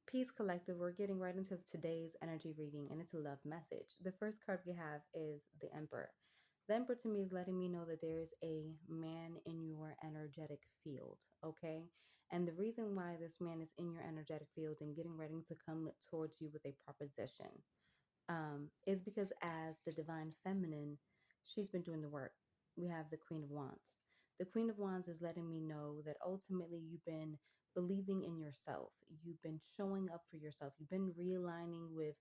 Peace Collective, we're getting right into today's energy reading, and it's a love message. The first card we have is the Emperor. The Emperor to me is letting me know that there is a man in your energetic field, okay? And the reason why this man is in your energetic field and getting ready to come towards you with a proposition is because as the divine feminine, she's been doing the work. We have the Queen of Wands. The Queen of Wands is letting me know that ultimately you've been believing in yourself. You've been showing up for yourself. You've been realigning with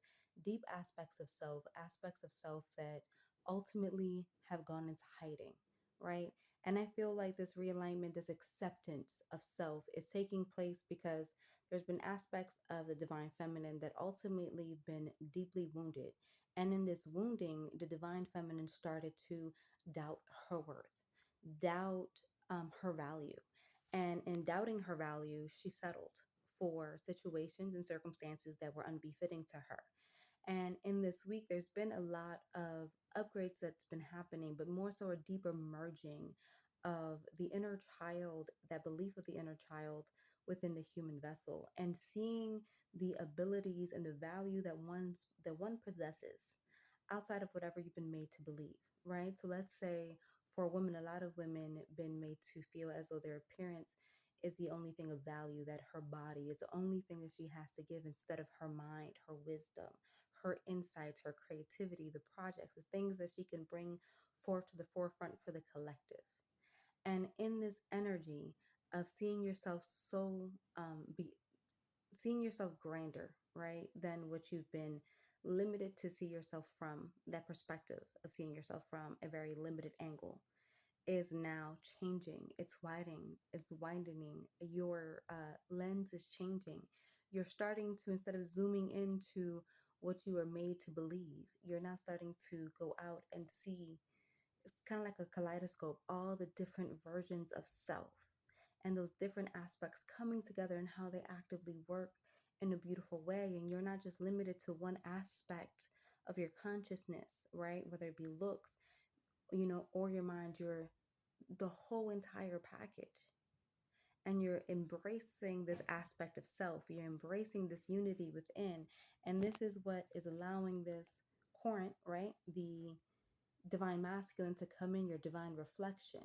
deep aspects of self that ultimately have gone into hiding, right? And I feel like this realignment, this acceptance of self is taking place because there's been aspects of the divine feminine that ultimately been deeply wounded. And in this wounding, the divine feminine started to doubt her worth, doubt her value. And in doubting her value, she settled for situations and circumstances that were unbefitting to her. And in this week, there's been a lot of upgrades that's been happening, but more so a deeper merging of the inner child, that belief of the inner child within the human vessel, and seeing the abilities and the value that one possesses outside of whatever you've been made to believe, right? So let's say for women, a lot of women been made to feel as though their appearance is the only thing of value, that her body is the only thing that she has to give instead of her mind, her wisdom, her insights, her creativity, the projects, the things that she can bring forth to the forefront for the collective. And in this energy of seeing yourself be seeing yourself grander, right, than what you've been limited to see yourself from, that perspective of seeing yourself from a very limited angle is now changing. It's widening. Your lens is changing. You're starting to, instead of zooming into what you are made to believe, you're now starting to go out and see. It's kind of like a kaleidoscope, all the different versions of self and those different aspects coming together and how they actively work in a beautiful way. And you're not just limited to one aspect of your consciousness, right? Whether it be looks, or your mind, you're the whole entire package. And you're embracing this aspect of self. You're embracing this unity within. And this is what is allowing this current, right? The divine masculine to come in, your divine reflection,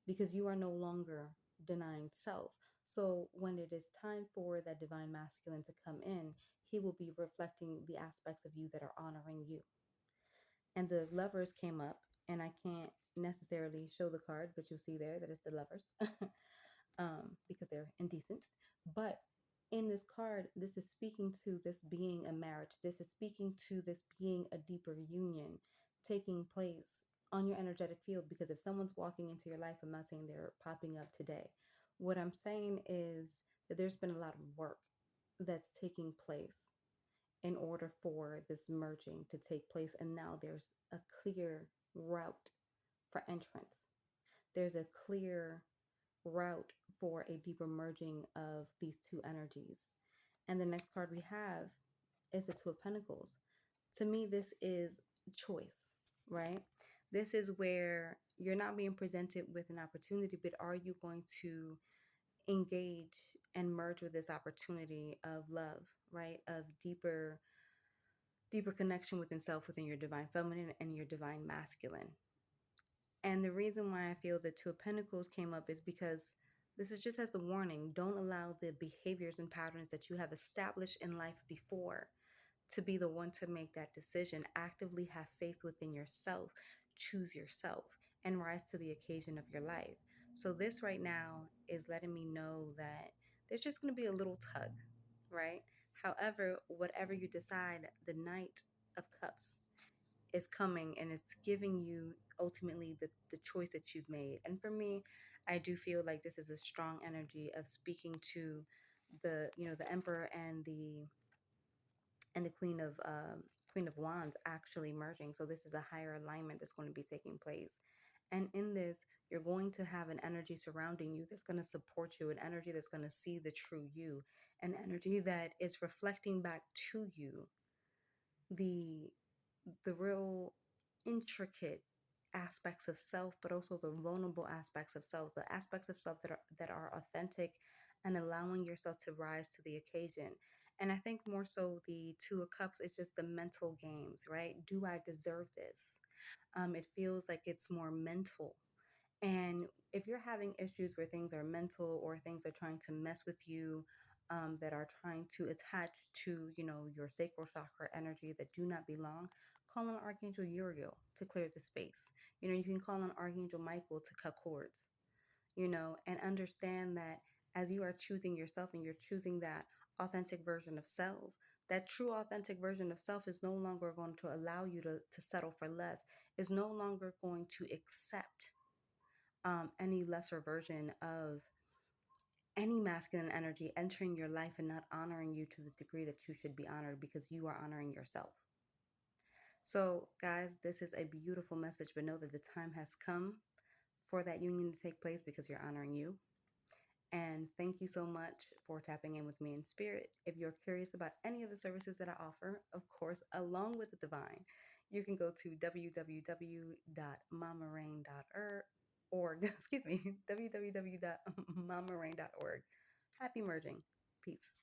because you are no longer denying self. So when it is time for that divine masculine to come in, he will be reflecting the aspects of you that are honoring you. And the lovers came up, and I can't necessarily show the card, but you'll see there that it's the lovers. Because they're indecent. But in this card, this is speaking to this being a marriage. This is speaking to this being a deeper union taking place on your energetic field. Because if someone's walking into your life, I'm not saying they're popping up today. What I'm saying is that there's been a lot of work that's taking place in order for this merging to take place. And now there's a clear route for entrance. There's a clear route for a deeper merging of these two energies. And the next card we have is the Two of Pentacles. To me, this is choice, right? This is where you're not being presented with an opportunity, but are you going to engage and merge with this opportunity of love, right? Of deeper connection within self, within your divine feminine and your divine masculine. And the reason why I feel the Two of Pentacles came up is because this is just as a warning. Don't allow the behaviors and patterns that you have established in life before to be the one to make that decision. Actively have faith within yourself, choose yourself, and rise to the occasion of your life. So this right now is letting me know that there's just going to be a little tug, right? However, whatever you decide, the Knight of Cups is coming, and it's giving you ultimately the choice that you've made. And for me, I do feel like this is a strong energy of speaking to the Emperor and the Queen of Wands actually merging. So this is a higher alignment that's going to be taking place. And in this, you're going to have an energy surrounding you that's going to support you, an energy that's going to see the true you, an energy that is reflecting back to you the real intricate aspects of self, but also the vulnerable aspects of self, the aspects of self that are authentic and allowing yourself to rise to the occasion. And I think more so the Two of Cups is just the mental games, right? Do I deserve this? It feels like it's more mental. And if you're having issues where things are mental or things are trying to mess with you, that are trying to attach to, your sacral chakra energy that do not belong, call on Archangel Uriel to clear the space. You can call on Archangel Michael to cut cords, and understand that as you are choosing yourself and you're choosing that authentic version of self, that true authentic version of self is no longer going to allow you to settle for less, is no longer going to accept any lesser version of any masculine energy entering your life and not honoring you to the degree that you should be honored because you are honoring yourself. So, guys, this is a beautiful message, but know that the time has come for that union to take place because you're honoring you. And thank you so much for tapping in with me in spirit. If you're curious about any of the services that I offer, of course, along with the divine, you can go to www.mamarain.org, excuse me, www.mamarain.org. Happy merging. Peace.